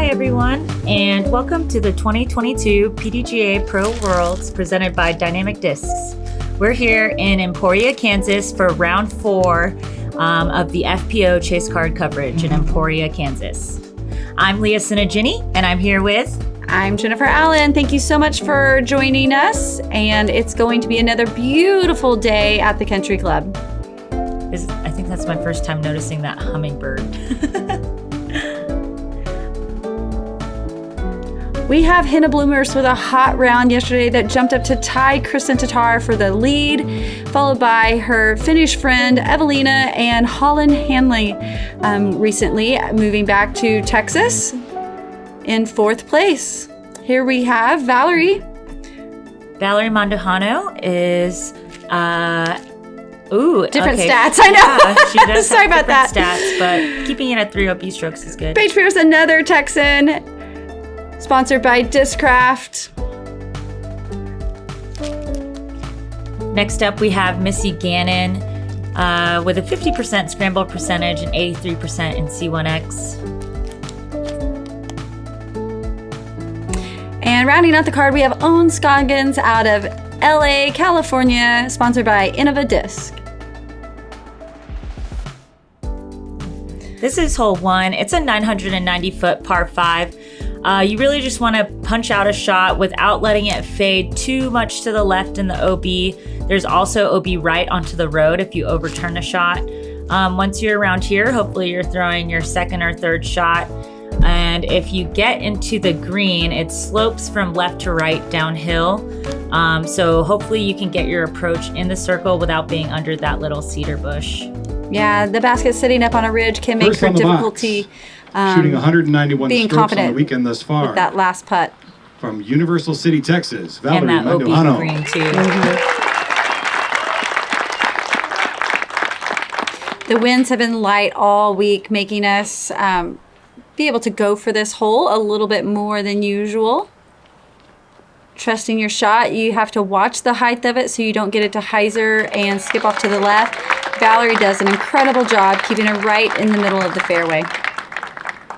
Hi everyone, and welcome to the 2022 PDGA Pro Worlds presented by Dynamic Discs. We're here in Emporia, Kansas for round 4 of the FPO chase card coverage in Emporia, Kansas. I'm Leah Sinagini, and I'm here with... I'm Jennifer Allen. Thank you so much for joining us, and it's going to be another beautiful day at the Country Club. I think that's my first time noticing that hummingbird. We have Henna Bloomers with a hot round yesterday that jumped up to tie Kristen Tatar for the lead, followed by her Finnish friend Evelina and Holland Hanley, recently moving back to Texas in 4th place. Here we have Valerie. Valerie Mandujano is... different okay. stats, I know. Yeah, she does Sorry have about that. Stats, but keeping it at 3 OP strokes is good. Paige Pierce, another Texan, sponsored by Discraft. Next up, we have Missy Gannon with a 50% scramble percentage and 83% in C1X. And rounding out the card, we have Owen Scoggins out of LA, California, sponsored by Innova Disc. This is hole 1. It's a 990-foot par 5. You really just want to punch out a shot without letting it fade too much to the left in the OB. There's also OB right onto the road if you overturn a shot. Once you're around here, hopefully you're throwing your second or third shot. And if you get into the green, it slopes from left to right downhill. So hopefully you can get your approach in the circle without being under that little cedar bush. Yeah, the basket sitting up on a ridge can make for difficulty. Shooting 191 being strokes confident on the weekend thus far. With that last putt. From Universal City, Texas, Valerie and that OB Mandujano. green too. The winds have been light all week, making us be able to go for this hole a little bit more than usual. Trusting your shot, you have to watch the height of it so you don't get it to hyzer and skip off to the left. Valerie does an incredible job keeping it right in the middle of the fairway.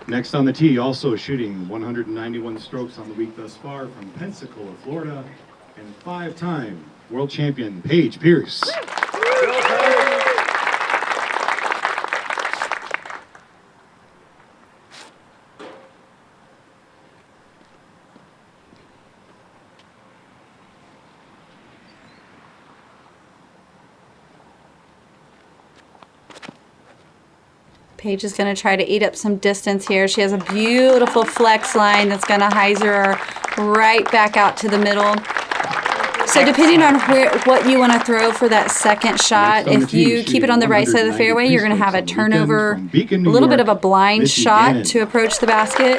Next on the tee, also shooting 191 strokes on the week thus far from Pensacola, Florida, and 5-time world champion Paige Pierce. Paige is going to try to eat up some distance here. She has a beautiful flex line that's going to hyzer her right back out to the middle. So depending on what you want to throw for that second shot, if you keep it on the right side of the fairway, you're going to have a turnover, a little bit of a blind shot to approach the basket.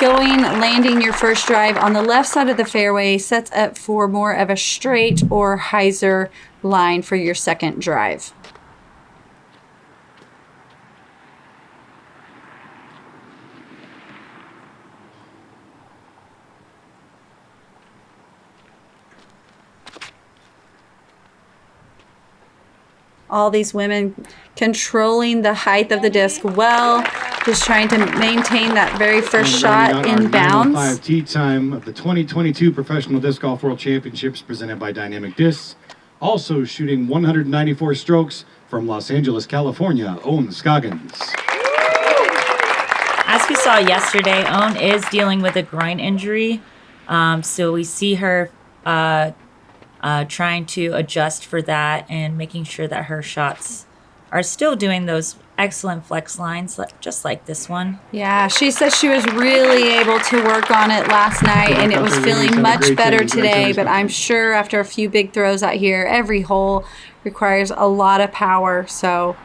Landing your first drive on the left side of the fairway sets up for more of a straight or hyzer line for your second drive. All these women controlling the height of the disc well, just trying to maintain that very first shot in bounds. 9:05 tee time of the 2022 Professional Disc Golf World Championships presented by Dynamic Discs. Also shooting 194 strokes from Los Angeles, California, Owen Scoggins. As we saw yesterday, Owen is dealing with a groin injury. So we see her trying to adjust for that and making sure that her shots are still doing those excellent flex lines, just like this one. Yeah, she says she was really able to work on it last night and it was feeling much better today, but I'm sure after a few big throws out here, every hole requires a lot of power. So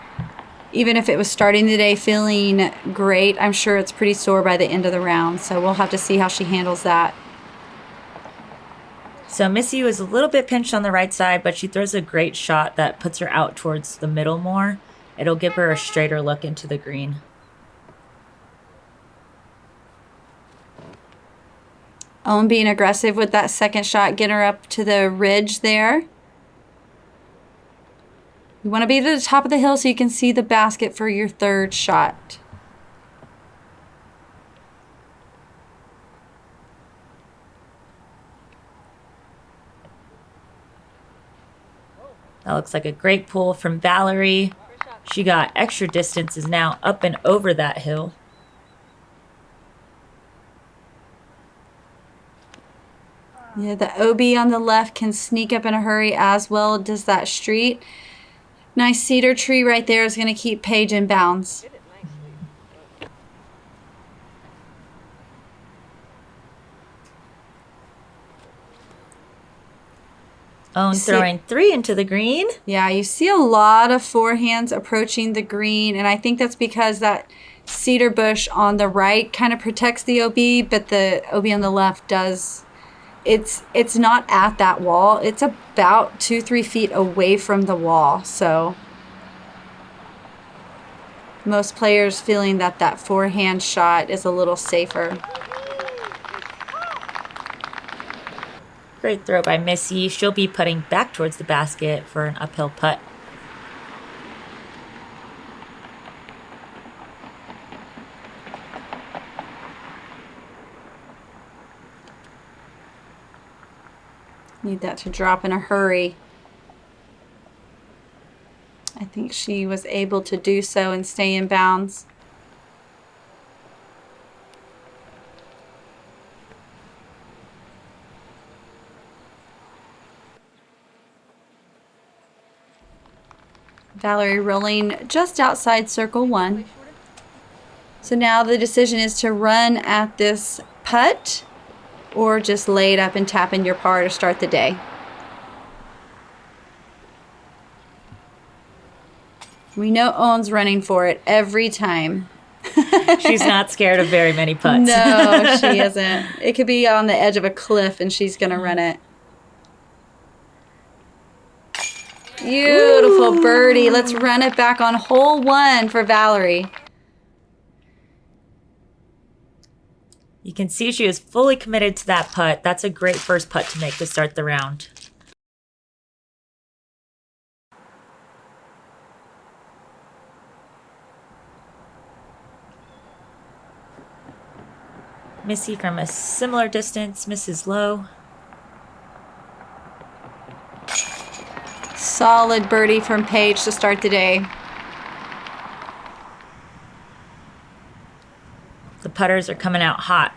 even if it was starting the day feeling great, I'm sure it's pretty sore by the end of the round. So we'll have to see how she handles that. So Missy was a little bit pinched on the right side, but she throws a great shot that puts her out towards the middle more. It'll give her a straighter look into the green. Owen being aggressive with that second shot, getting her up to the ridge there. You want to be at the top of the hill so you can see the basket for your third shot. That looks like a great pull from Valerie. She got extra distances now up and over that hill. Yeah, the OB on the left can sneak up in a hurry, as well does that street. Nice cedar tree right there is going to keep Paige in bounds. Owen throwing 3 into the green. Yeah, you see a lot of forehands approaching the green, and I think that's because that cedar bush on the right kind of protects the OB, but the OB on the left does. It's not at that wall. It's about 2-3 feet away from the wall, so most players feeling that that forehand shot is a little safer. Great throw by Missy. She'll be putting back towards the basket for an uphill putt. Need that to drop in a hurry. I think she was able to do so and stay in bounds. Valerie rolling just outside circle 1. So now the decision is to run at this putt or just lay it up and tap in your par to start the day. We know Owen's running for it every time. She's not scared of very many putts. No, she isn't. It could be on the edge of a cliff and she's going to run it. Beautiful birdie. Let's run it back on hole 1 for Valerie. You can see she is fully committed to that putt. That's a great first putt to make to start the round. Missy from a similar distance, misses low. Solid birdie from Paige to start the day. The putters are coming out hot.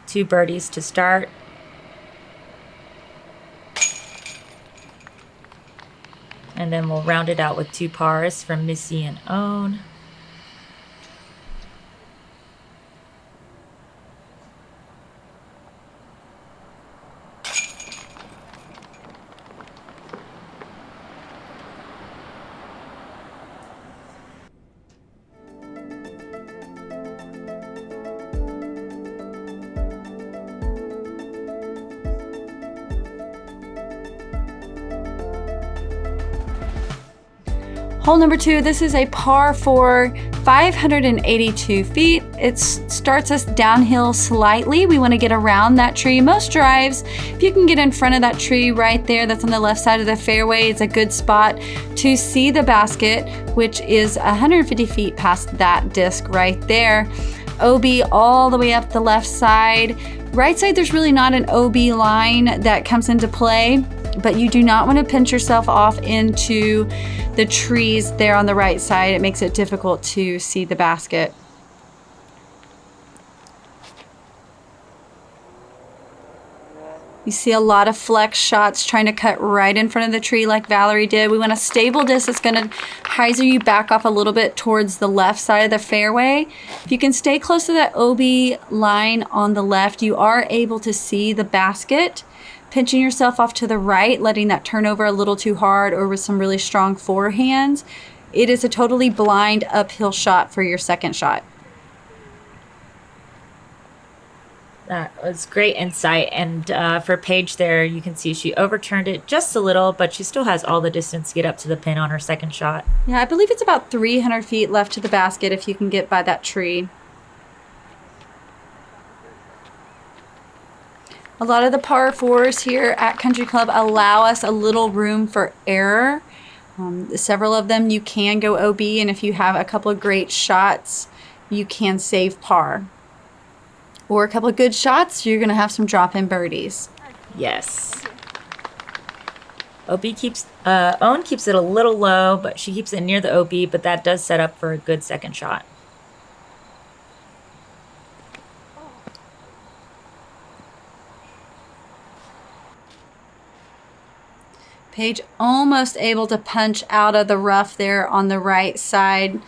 2 birdies to start. And then we'll round it out with 2 pars from Missy and Owen. Hole number 2, this is a par 4, 582 feet. It starts us downhill slightly. We want to get around that tree. Most drives, if you can get in front of that tree right there that's on the left side of the fairway, it's a good spot to see the basket, which is 150 feet past that disc right there. OB all the way up the left side. Right side, there's really not an OB line that comes into play, but you do not want to pinch yourself off into the trees there on the right side. It makes it difficult to see the basket. You see a lot of flex shots trying to cut right in front of the tree like Valerie did. We want a stable disc that's going to hyzer you back off a little bit towards the left side of the fairway. If you can stay close to that OB line on the left, you are able to see the basket. Pinching yourself off to the right, letting that turn over a little too hard or with some really strong forehands. It is a totally blind uphill shot for your second shot. That was great insight. And for Paige there, you can see she overturned it just a little, but she still has all the distance to get up to the pin on her second shot. Yeah, I believe it's about 300 feet left to the basket if you can get by that tree. A lot of the par 4s here at Country Club allow us a little room for error. Several of them you can go OB, and if you have a couple of great shots, you can save par. Or a couple of good shots, you're going to have some drop-in birdies. Yes. Owen keeps it a little low, but she keeps it near the OB, but that does set up for a good second shot. Paige almost able to punch out of the rough there on the right side.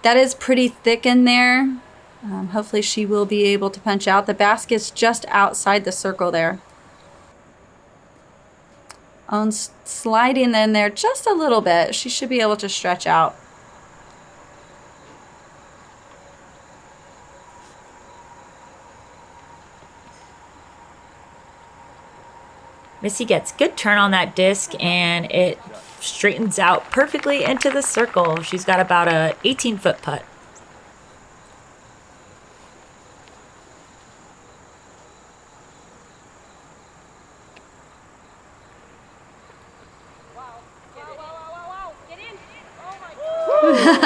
That is pretty thick in there. Hopefully she will be able to punch out. The basket's just outside the circle there. Owen's sliding in there just a little bit. She should be able to stretch out. Missy gets good turn on that disc, and it straightens out perfectly into the circle. She's got about a 18-foot putt.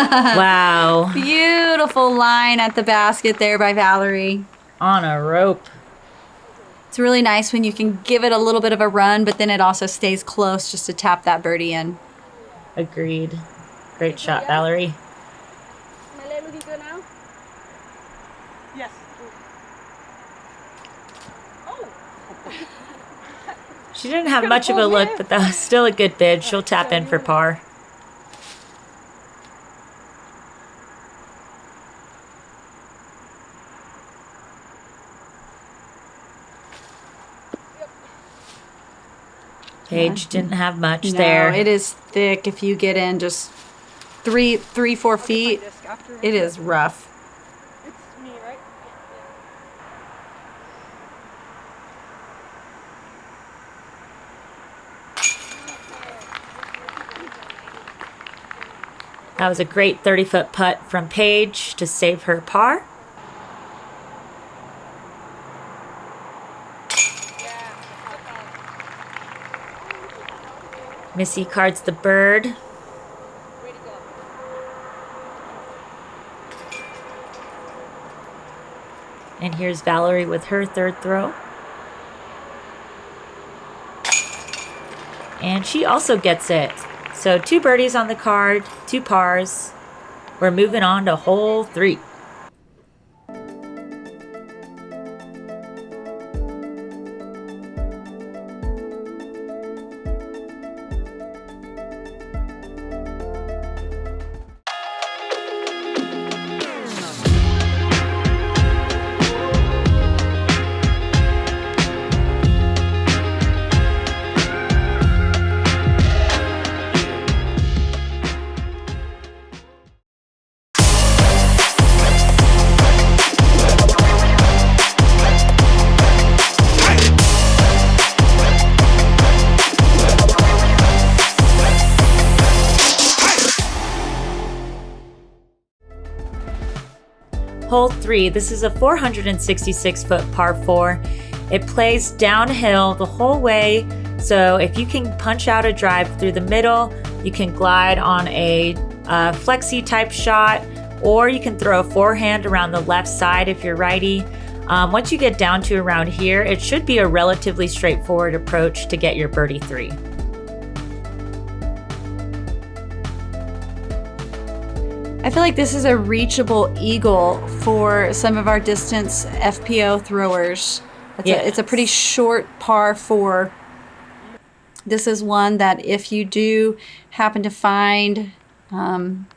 Wow. Beautiful line at the basket there by Valerie. On a rope. It's really nice when you can give it a little bit of a run, but then it also stays close just to tap that birdie in. Agreed. Great shot, Valerie. Am I letting you go now? Yes. Oh. She didn't have much of a look, but that was still a good bid. She'll tap in for par. Paige didn't have much there. It is thick. If you get in just 4 feet, it is rough. It's me, right? That was a great 30-foot putt from Paige to save her par. Missy cards the bird. And here's Valerie with her third throw. And she also gets it. So 2 birdies on the card, 2 pars. We're moving on to hole 3. Hole 3, this is a 466-foot par 4. It plays downhill the whole way, so if you can punch out a drive through the middle, you can glide on a flexi type shot, or you can throw a forehand around the left side if you're righty. Once you get down to around here, it should be a relatively straightforward approach to get your birdie 3. I feel like this is a reachable eagle for some of our distance FPO throwers. It's a pretty short par 4. This is one that if you do happen to find,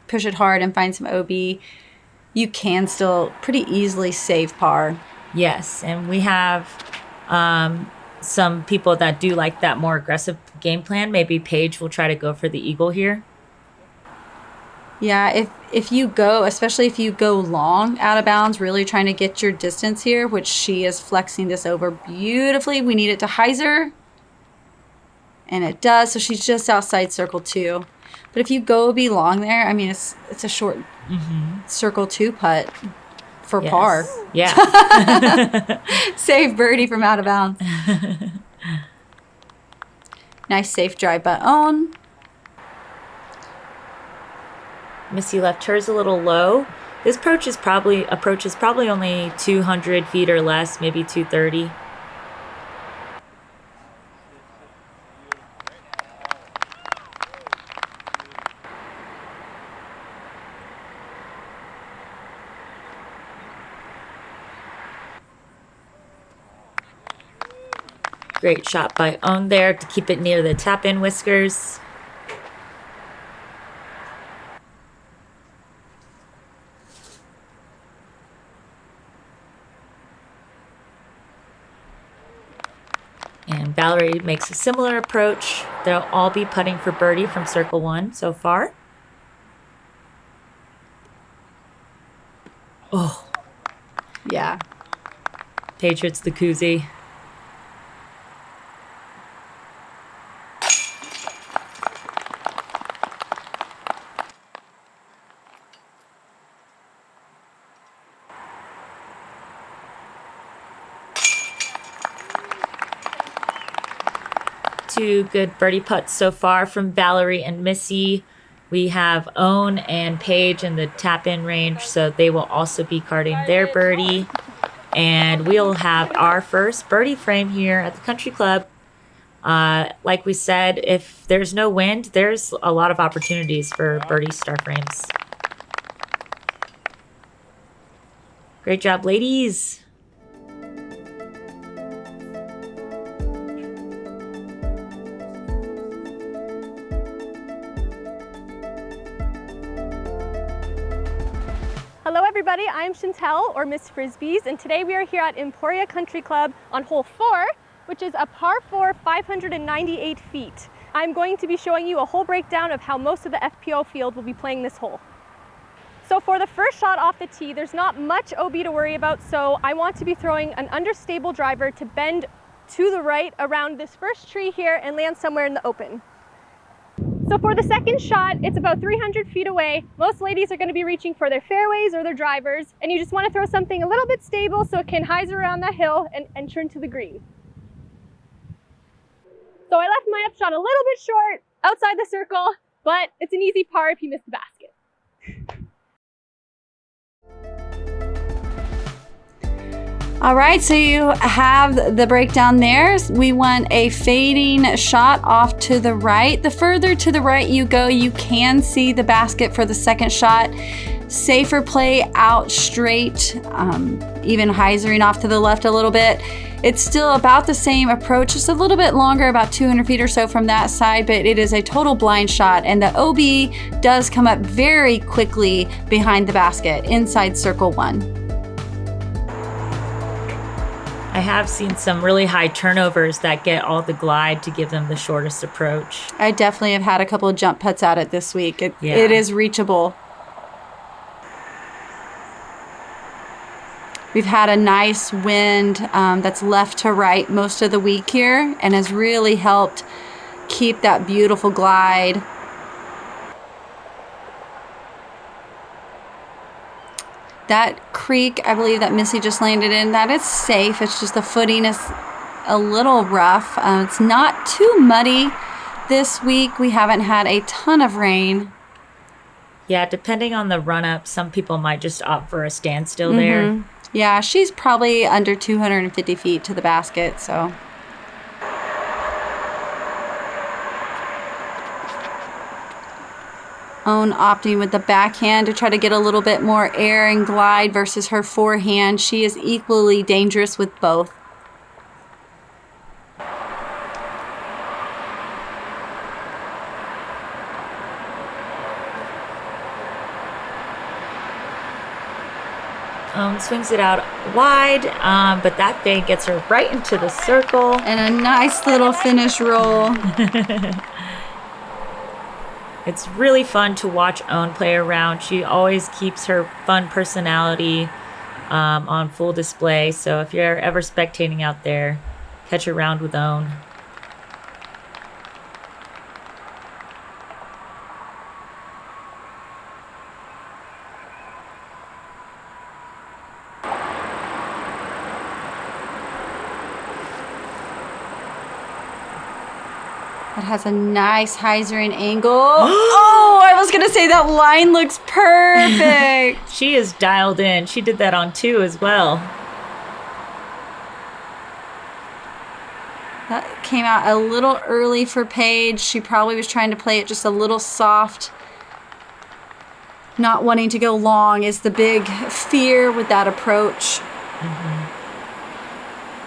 push it hard and find some OB, you can still pretty easily save par. Yes, and we have some people that do like that more aggressive game plan. Maybe Paige will try to go for the eagle here. Yeah, if you go, especially if you go long out of bounds, really trying to get your distance here, which she is flexing this over beautifully. We need it to hyzer, and it does. So she's just outside circle 2. But if you go be long there, I mean, it's a short circle 2 putt for par. Yeah. Save birdie from out of bounds. Nice safe drive by Owen. Missy left hers a little low. This approach is probably only 200 feet or less, maybe 230. Great shot by Own there to keep it near the tap-in whiskers. And Valerie makes a similar approach. They'll all be putting for birdie from circle 1 so far. Oh. Yeah. Paige hits the koozie. Two good birdie putts so far from Valerie and Missy. We have Own and Paige in the tap-in range, so they will also be carding their birdie. And we'll have our first birdie frame here at the Country Club. Like we said, if there's no wind, there's a lot of opportunities for birdie star frames. Great job, ladies. Hello everybody, I'm Chantel, or Miss Frisbees, and today we are here at Emporia Country Club on hole 4, which is a par 4, 598 feet. I'm going to be showing you a hole breakdown of how most of the FPO field will be playing this hole. So for the first shot off the tee, there's not much OB to worry about, so I want to be throwing an understable driver to bend to the right around this first tree here and land somewhere in the open. So for the second shot, it's about 300 feet away. Most ladies are going to be reaching for their fairways or their drivers, and you just want to throw something a little bit stable so it can hyzer around that hill and turn to the green. So I left my upshot a little bit short outside the circle, but it's an easy par if you miss the basket. All right, so you have the breakdown there. We want a fading shot off to the right. The further to the right you go, you can see the basket for the second shot. Safer play out straight, even hyzering off to the left a little bit. It's still about the same approach, just a little bit longer, about 200 feet or so from that side, but it is a total blind shot, and the OB does come up very quickly behind the basket, inside circle 1. I have seen some really high turnovers that get all the glide to give them the shortest approach. I definitely have had a couple of jump putts at it this week. It is reachable. We've had a nice wind that's left to right most of the week here and has really helped keep that beautiful glide. That creek, I believe that Missy just landed in, that is safe. It's just the footing is a little rough. It's not too muddy this week. We haven't had a ton of rain. Yeah, depending on the run-up, some people might just opt for a standstill there. Yeah, she's probably under 250 feet to the basket, so. Own opting with the backhand to try to get a little bit more air and glide versus her forehand. She is equally dangerous with both. Own swings it out wide, but that fade gets her right into the circle. And a nice little finish roll. It's really fun to watch Own play around. She always keeps her fun personality on full display. So if you're ever spectating out there, catch a round with Own. It has a nice hyzering angle. Oh, I was going to say that line looks perfect. She is dialed in. She did that on 2 as well. That came out a little early for Paige. She probably was trying to play it just a little soft. Not wanting to go long is the big fear with that approach.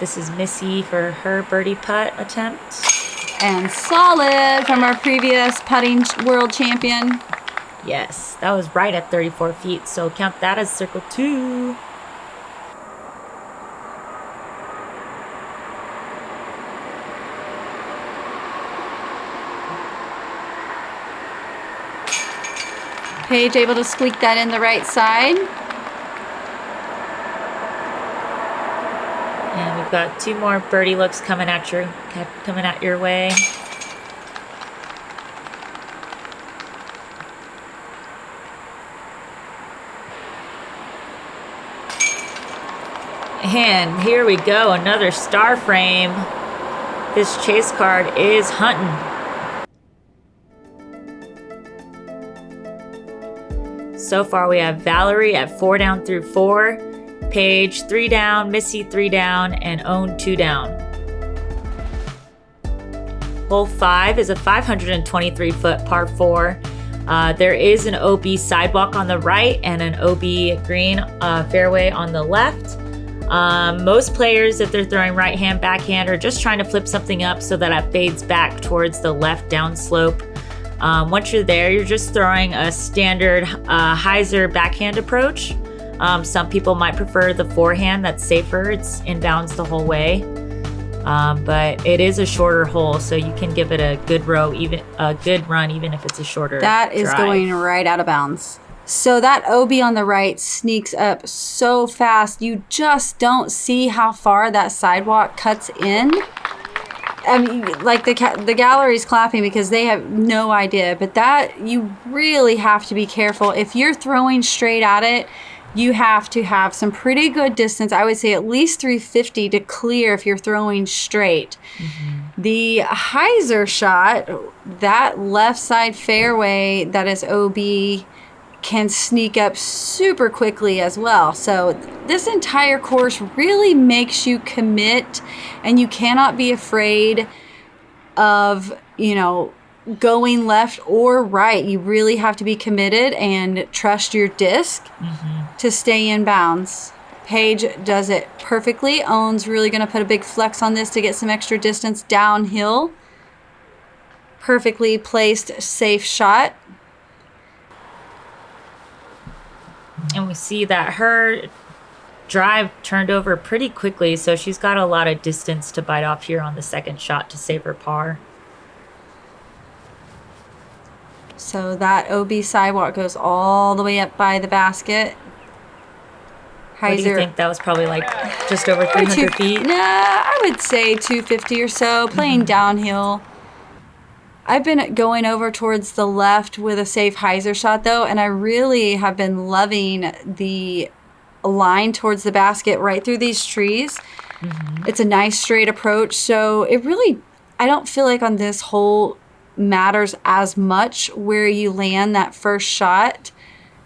This is Missy for her birdie putt attempt. And solid from our previous putting world champion. Yes, that was right at 34 feet, so count that as circle 2. Paige able to squeak that in the right side. And we've got 2 more birdie looks coming at your way. And here we go, another star frame. This chase card is hunting. So far we have Valerie at 4 down through 4, Paige 3 down, Missy 3 down, and Own 2 down. Hole 5 is a 523-foot par 4. There is an OB sidewalk on the right and an OB green fairway on the left. Most players, if they're throwing right hand, backhand, are just trying to flip something up so that it fades back towards the left downslope. Once you're there, you're just throwing a standard hyzer backhand approach. Some people might prefer the forehand. That's safer. It's inbounds the whole way. But it is a shorter hole, so you can give it a good run, even if it's a shorter That is drive. going right out of bounds. So that OB on the right sneaks up so fast, you just don't see how far that sidewalk cuts in. I mean, like the gallery's clapping because they have no idea, but that you really have to be careful. If you're throwing straight at it, you have to have some pretty good distance. I would say at least 350 to clear if you're throwing straight. Mm-hmm. The hyzer shot, that left side fairway that is OB, can sneak up super quickly as well. So this entire course really makes you commit, and you cannot be afraid of, going left or right. You really have to be committed and trust your disc to stay in bounds. Paige does it perfectly. Owen's really going to put a big flex on this to get some extra distance downhill. Perfectly placed, safe shot. And we see that her drive turned over pretty quickly, so she's got a lot of distance to bite off here on the second shot to save her par. So that OB sidewalk goes all the way up by the basket. What do you think? That was probably like just over 300 feet? Nah, I would say 250 or so, playing downhill. I've been going over towards the left with a safe hyzer shot, though, and I really have been loving the line towards the basket right through these trees. Mm-hmm. It's a nice straight approach, so it really, I don't feel like on this hole matters as much where you land that first shot.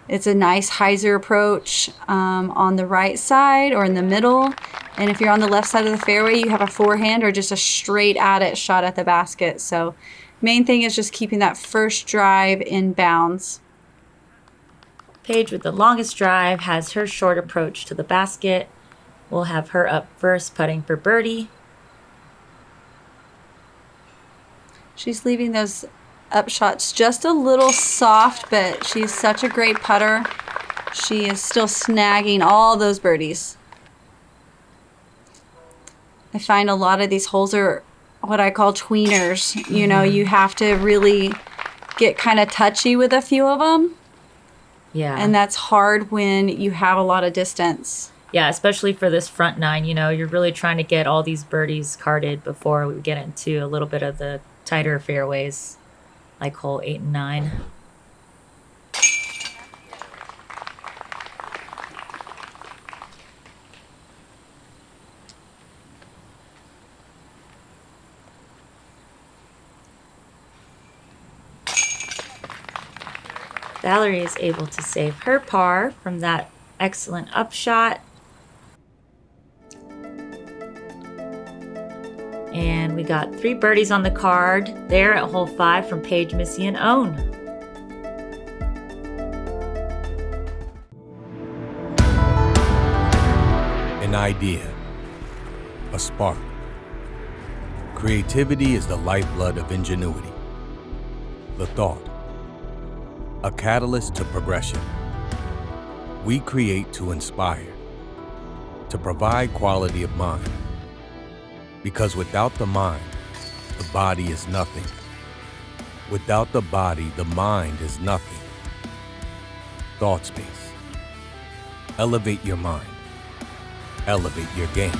It's a nice hyzer approach on the right side or in the middle. And if you're on the left side of the fairway, you have a forehand or just a straight at it shot at the basket. So main thing is just keeping that first drive in bounds. Paige with the longest drive has her short approach to the basket. We'll have her up first putting for birdie. She's leaving those up shots just a little soft, but she's such a great putter. She is still snagging all those birdies. I find a lot of these holes are what I call tweeners. You have to really get kind of touchy with a few of them. Yeah. And that's hard when you have a lot of distance. Yeah, especially for this front nine, you're really trying to get all these birdies carded before we get into a little bit of the tighter fairways, like hole 8 and 9. Valerie is able to save her par from that excellent upshot. And we got 3 birdies on the card there at hole 5 from Paige, Missy, and Own. An idea, a spark. Creativity is the lifeblood of ingenuity. The thought, a catalyst to progression. We create to inspire, to provide quality of mind. Because without the mind, the body is nothing. Without the body, the mind is nothing. Thought space. Elevate your mind. Elevate your game.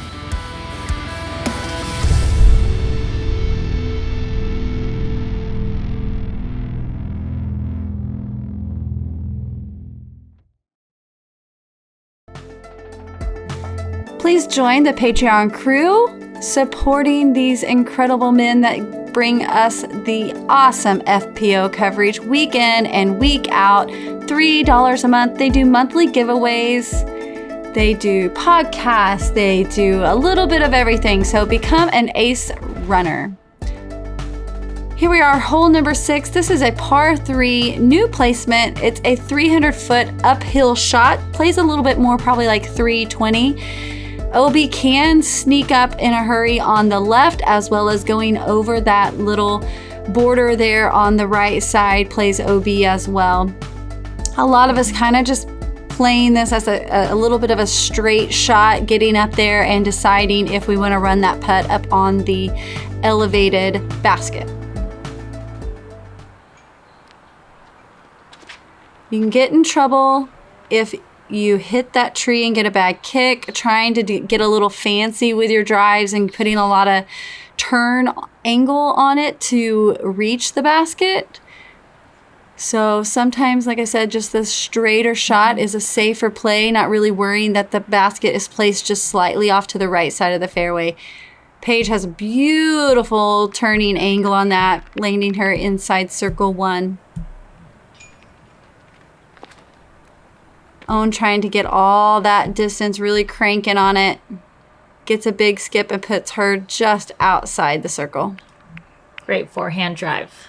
Please join the Patreon crew supporting these incredible men that bring us the awesome FPO coverage week in and week out. $3 a month. They do monthly giveaways. They do podcasts. They do a little bit of everything. So become an ace runner. Here we are, hole number 6. This is a par 3 new placement. It's a 300-foot uphill shot. Plays a little bit more, probably like 320. OB can sneak up in a hurry on the left, as well as going over that little border there on the right side, plays OB as well. A lot of us kind of just playing this as a little bit of a straight shot, getting up there and deciding if we want to run that putt up on the elevated basket. You can get in trouble if you hit that tree and get a bad kick, trying to get a little fancy with your drives and putting a lot of turn angle on it to reach the basket. So sometimes, like I said, just the straighter shot is a safer play, not really worrying that the basket is placed just slightly off to the right side of the fairway. Paige has a beautiful turning angle on that, landing her inside circle 1. Owen trying to get all that distance, really cranking on it. Gets a big skip and puts her just outside the circle. Great forehand drive.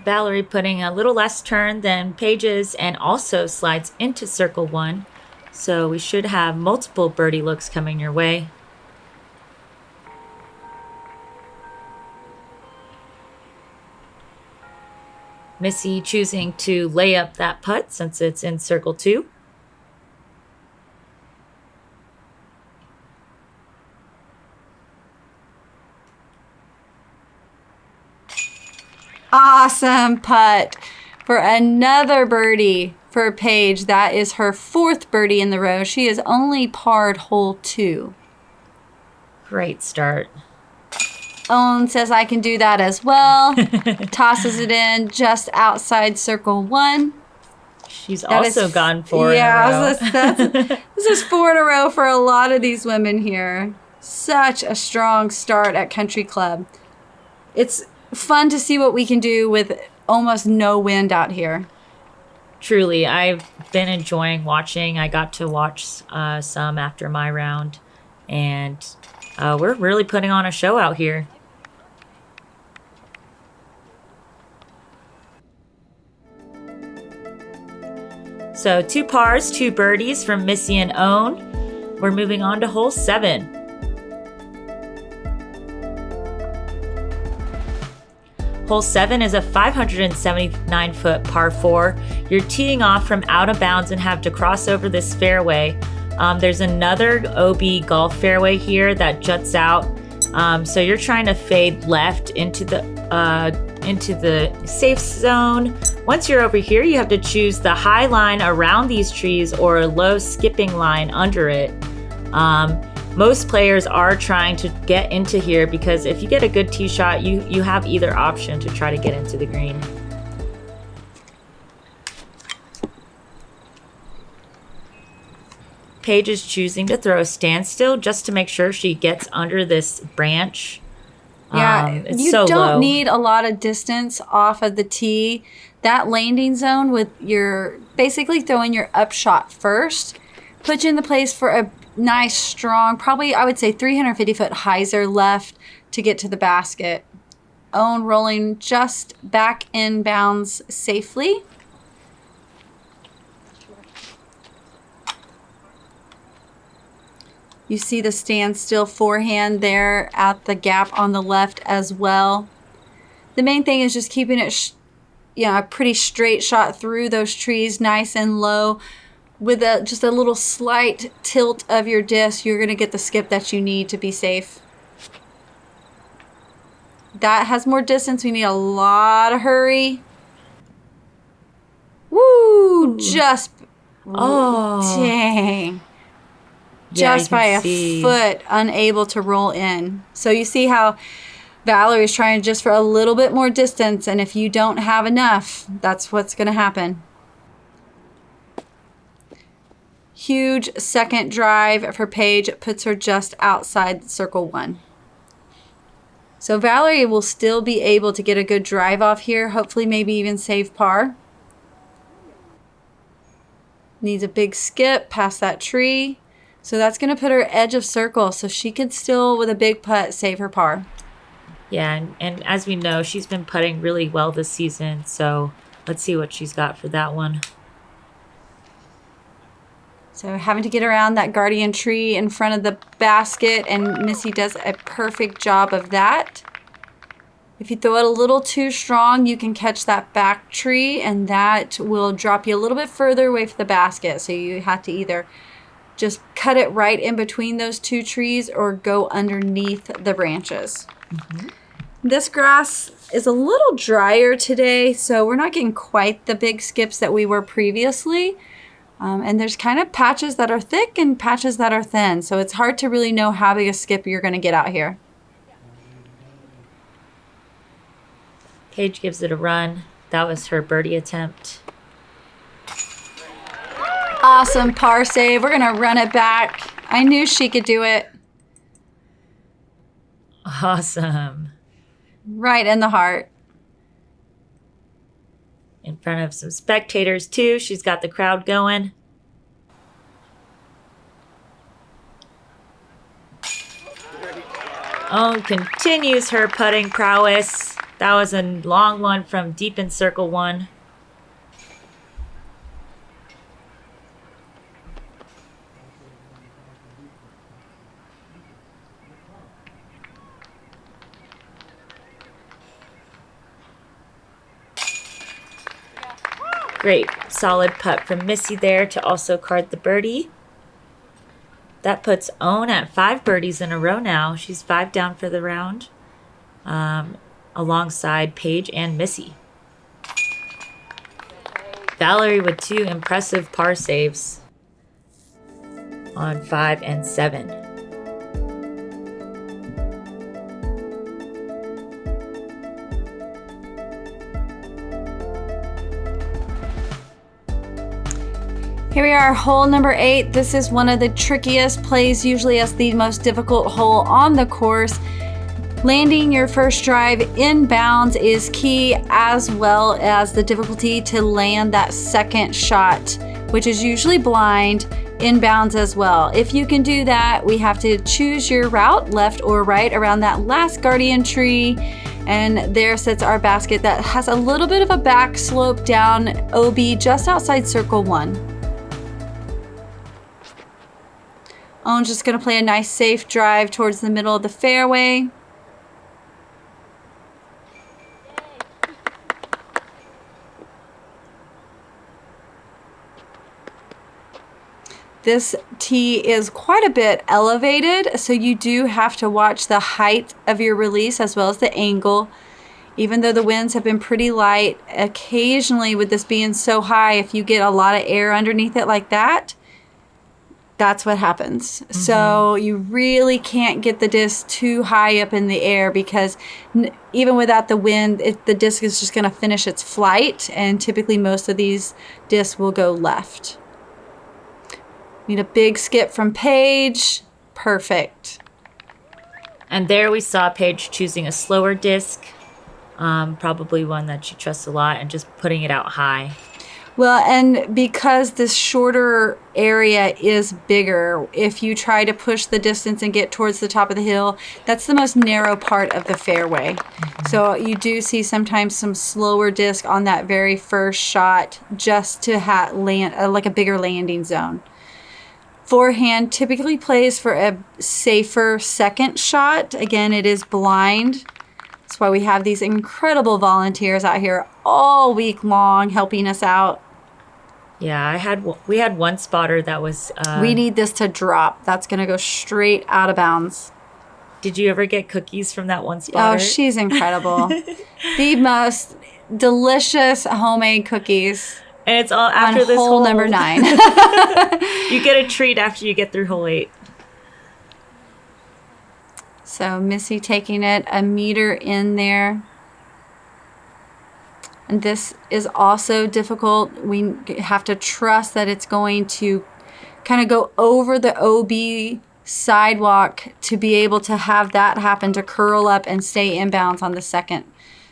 Valerie putting a little less turn than Paige's and also slides into circle 1. So we should have multiple birdie looks coming your way. Missy choosing to lay up that putt since it's in circle 2. Awesome putt for another birdie for Paige. That is her 4th birdie in the row. She has only parred hole 2. Great start. Owen says I can do that as well. Tosses it in just outside circle 1. She's also gone 4 in a row. Yeah, this is 4 in a row for a lot of these women here. Such a strong start at Country Club. It's fun to see what we can do with almost no wind out here. Truly, I've been enjoying watching. I got to watch some after my round, and we're really putting on a show out here. So 2 pars, 2 birdies from Missy and Owen. We're moving on to hole 7. Hole 7 is a 579-foot par 4. You're teeing off from out of bounds and have to cross over this fairway. There's another OB golf fairway here that juts out. So you're trying to fade left into the safe zone. Once you're over here, you have to choose the high line around these trees or a low skipping line under it. Most players are trying to get into here because if you get a good tee shot, you have either option to try to get into the green. Paige is choosing to throw a standstill just to make sure she gets under this branch. Yeah, it's you so don't low. need a lot of distance off of the tee. That landing zone with your basically throwing your upshot first puts you in the place for a nice, strong, probably I would say 350-foot hyzer left to get to the basket. Owen rolling just back in bounds safely. You see the standstill forehand there at the gap on the left as well. The main thing is just keeping it, a pretty straight shot through those trees, nice and low. With just a little slight tilt of your disc, you're going to get the skip that you need to be safe. That has more distance. We need a lot of hurry. Woo! Just, dang. Yeah, Just by a foot, unable to roll in. So you see how Valerie's trying just for a little bit more distance, and if you don't have enough, that's what's going to happen. Huge second drive for Paige, puts her just outside circle 1. So Valerie will still be able to get a good drive off here, hopefully maybe even save par. Needs a big skip past that tree. So that's going to put her edge of circle, so she could still, with a big putt, save her par. Yeah, and as we know, she's been putting really well this season, so let's see what she's got for that one. So having to get around that guardian tree in front of the basket, and Missy does a perfect job of that. If you throw it a little too strong, you can catch that back tree, and that will drop you a little bit further away from the basket. So you have to either just cut it right in between those two trees or go underneath the branches. This grass is a little drier today, so we're not getting quite the big skips that we were previously. And there's kind of patches that are thick and patches that are thin, so it's hard to really know how big a skip you're going to get out here. Paige gives it a run. That was her birdie attempt. Awesome par save. We're going to run it back. I knew she could do it. Awesome. Right in the heart. In front of some spectators, too. She's got the crowd going. Owen continues her putting prowess. That was a long one from deep in circle 1. Great, solid putt from Missy there to also card the birdie. That puts Owen at 5 birdies in a row now. She's 5 down for the round, alongside Paige and Missy. Valerie with 2 impressive par saves on 5 and 7. Here we are, hole number 8. This is one of the trickiest plays, usually as the most difficult hole on the course. Landing your first drive inbounds is key, as well as the difficulty to land that second shot, which is usually blind, inbounds as well. If you can do that, we have to choose your route, left or right, around that last guardian tree. And there sits our basket that has a little bit of a back slope down OB just outside circle 1. Owen's just going to play a nice safe drive towards the middle of the fairway. This tee is quite a bit elevated, so you do have to watch the height of your release as well as the angle. Even though the winds have been pretty light, occasionally with this being so high, if you get a lot of air underneath it like that, that's what happens. So you really can't get the disc too high up in the air, because even without the wind, the disc is just going to finish its flight, and typically most of these discs will go left. Need a big skip from Paige. Perfect. And there we saw Paige choosing a slower disc, probably one that she trusts a lot, and just putting it out high. Well, and because this shorter area is bigger, if you try to push the distance and get towards the top of the hill, that's the most narrow part of the fairway. So you do see sometimes some slower disc on that very first shot, just to land like a bigger landing zone. Forehand typically plays for a safer second shot. Again, it is blind. That's why we have these incredible volunteers out here all week long helping us out. Yeah, we had one spotter that was... we need this to drop. That's going to go straight out of bounds. Did you ever get cookies from that one spotter? Oh, she's incredible. The most delicious homemade cookies. And it's all after this hole number 9. You get a treat after you get through hole 8. So Missy taking it a meter in there. And this is also difficult. We have to trust that it's going to kind of go over the OB sidewalk to be able to have that happen, to curl up and stay inbounds on the second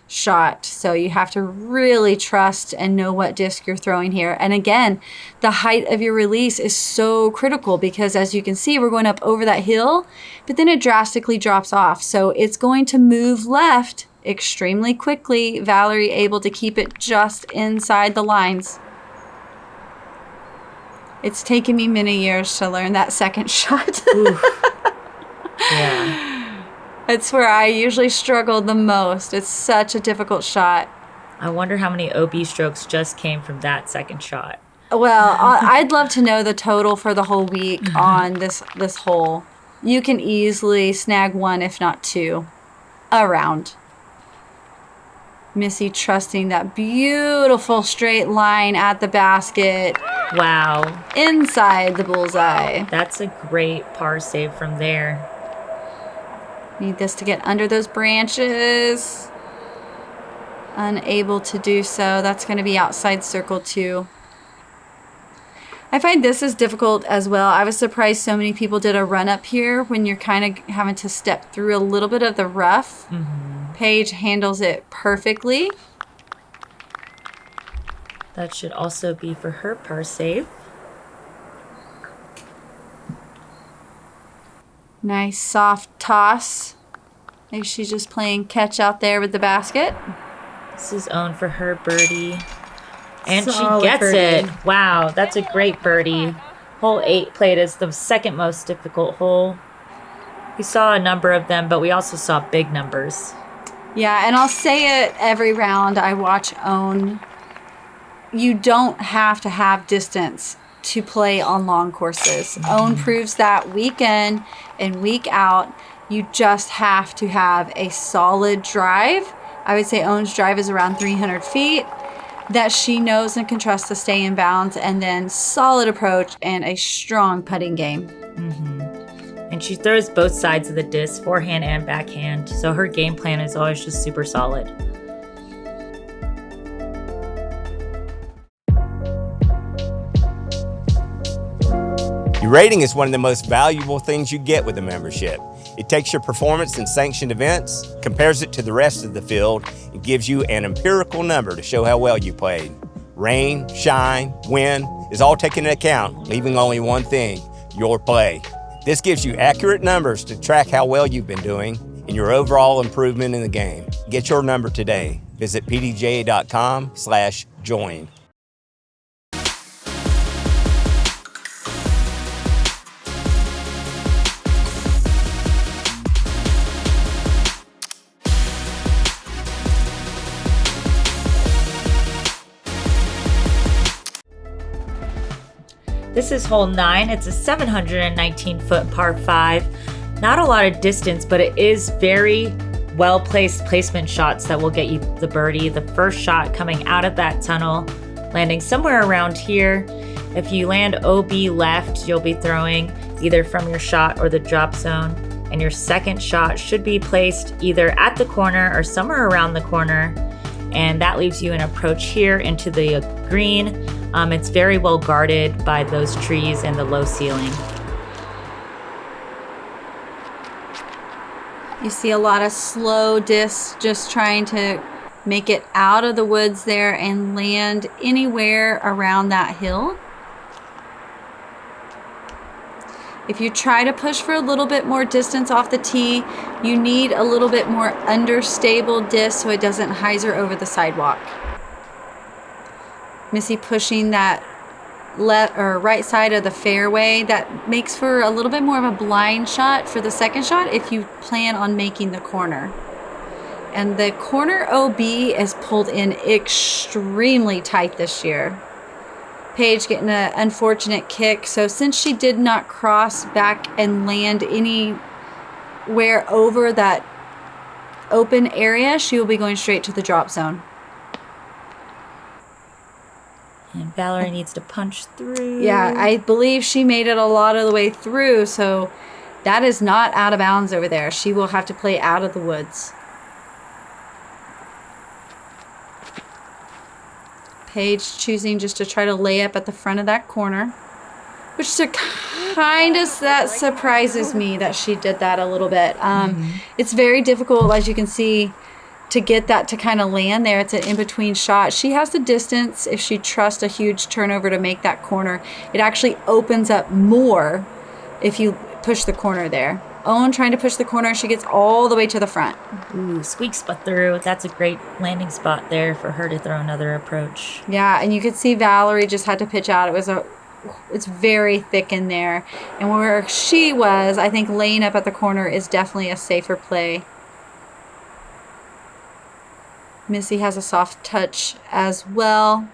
shot. So you have to really trust and know what disc you're throwing here. And again, the height of your release is so critical because as you can see, we're going up over that hill, but then it drastically drops off. So it's going to move left extremely quickly. Valerie able to keep it just inside the lines. It's taken me many years to learn that second shot. Yeah. It's where I usually struggle the most. It's such a difficult shot. I wonder how many OB strokes just came from that second shot. Well, I'd love to know the total for the whole week on this hole. You can easily snag 1, if not 2, around. Missy trusting that beautiful straight line at the basket. Wow. Inside the bullseye. That's a great par save from there. Need this to get under those branches. Unable to do so. That's going to be outside circle 2. I find this is difficult as well. I was surprised so many people did a run up here when you're kind of having to step through a little bit of the rough. Paige handles it perfectly. That should also be for her par save. Nice soft toss. Maybe she's just playing catch out there with the basket. This is owned for her birdie. And Solid she gets birdie. it. Wow, that's a great birdie. Hole 8 played as the second most difficult hole. We saw a number of them, but we also saw big numbers. Yeah, and I'll say it every round I watch own. You don't have to have distance to play on long courses. Own proves that week in and week out. You just have to have a solid drive. I would say Own's drive is around 300 feet that she knows and can trust to stay in bounds, and then solid approach and a strong putting game. And she throws both sides of the disc, forehand and backhand. So her game plan is always just super solid. Your rating is one of the most valuable things you get with a membership. It takes your performance in sanctioned events, compares it to the rest of the field, and gives you an empirical number to show how well you played. Rain, shine, wind is all taken into account, leaving only one thing, your play. This gives you accurate numbers to track how well you've been doing and your overall improvement in the game. Get your number today. Visit pdga.com/join. This is hole 9. It's a 719-foot par 5. Not a lot of distance, but it is very well-placed placement shots that will get you the birdie. The first shot coming out of that tunnel, landing somewhere around here. If you land OB left, you'll be throwing either from your shot or the drop zone. And your second shot should be placed either at the corner or somewhere around the corner. And that leaves you an approach here into the green. It's very well guarded by those trees and the low ceiling. You see a lot of slow discs just trying to make it out of the woods there and land anywhere around that hill. If you try to push for a little bit more distance off the tee, you need a little bit more understable disc so it doesn't hyzer over the sidewalk. Missy pushing that right side of the fairway. That makes for a little bit more of a blind shot for the second shot if you plan on making the corner. And the corner OB is pulled in extremely tight this year. Paige getting an unfortunate kick. So since she did not cross back and land anywhere over that open area, she will be going straight to the drop zone. And Valerie needs to punch through. Yeah, I believe she made it a lot of the way through, so that is not out of bounds over there. She will have to play out of the woods. Paige choosing just to try to lay up at the front of that corner, which that surprises me that she did that a little bit. It's very difficult, as you can see, to get that to kind of land there. It's an in-between shot. She has the distance if she trusts a huge turnover to make that corner. It actually opens up more if you push the corner there. Owen trying to push the corner. She gets all the way to the front. Ooh, squeaks but through. That's a great landing spot there for her to throw another approach. Yeah, and you could see Valerie just had to pitch out. It's very thick in there. And where she was, I think laying up at the corner is definitely a safer play. Missy has a soft touch as well.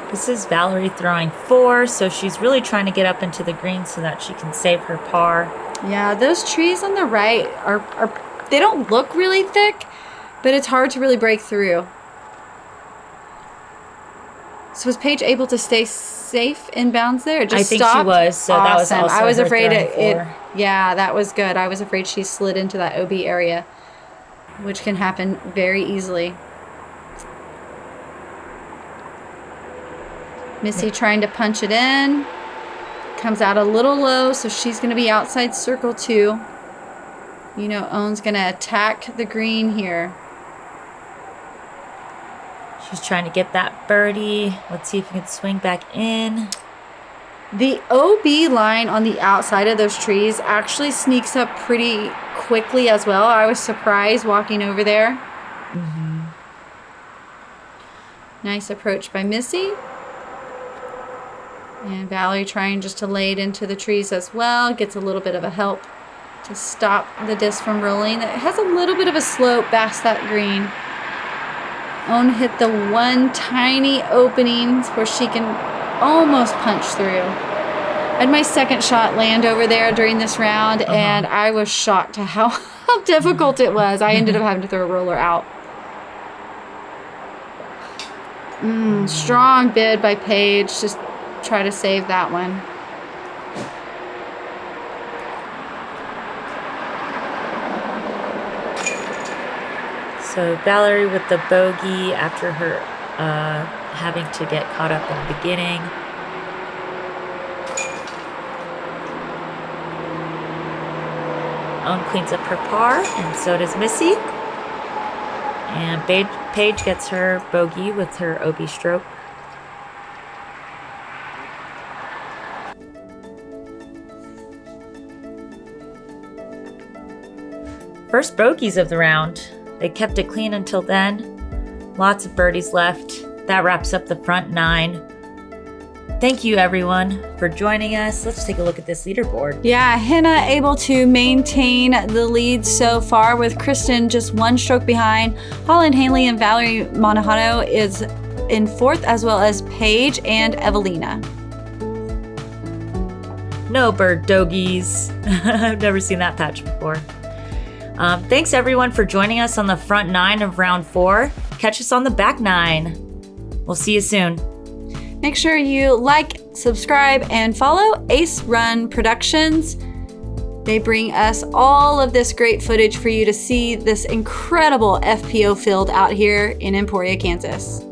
This is Valerie throwing 4, so she's really trying to get up into the green so that she can save her par. Yeah, those trees on the right they don't look really thick, but it's hard to really break through. So was Paige able to stay safe inbounds there? I think she was, so awesome. That was also I was her afraid throwing 4. Yeah, that was good. I was afraid she slid into that OB area, which can happen very easily. Missy trying to punch it in. Comes out a little low, so she's going to be outside circle 2. You know, Owen's going to attack the green here. She's trying to get that birdie. Let's see if we can swing back in. The OB line on the outside of those trees actually sneaks up pretty quickly as well. I was surprised walking over there. Mm-hmm. Nice approach by Missy. And Valerie trying just to lay it into the trees as well. Gets a little bit of a help to stop the disc from rolling. It has a little bit of a slope past that green. Owen hit the one tiny opening where she can almost punch through. I had my second shot land over there during this round, and I was shocked at how difficult it was. I ended up having to throw a roller out. Strong bid by Paige. Just try to save that one. So Valerie with the bogey after her having to get caught up in the beginning. Owen cleans up her par, and so does Missy. And Paige gets her bogey with her OB stroke. First bogeys of the round. They kept it clean until then. Lots of birdies left. That wraps up the front 9. Thank you, everyone, for joining us. Let's take a look at this leaderboard. Yeah, Hannah able to maintain the lead so far with Kristen just 1 stroke behind. Holland Hanley and Valerie Mandujano is in 4th, as well as Paige and Evelina. No bird dogies. I've never seen that patch before. Thanks everyone for joining us on the front 9 of round 4. Catch us on the back 9. We'll see you soon. Make sure you like, subscribe, and follow Ace Run Productions. They bring us all of this great footage for you to see this incredible FPO field out here in Emporia, Kansas.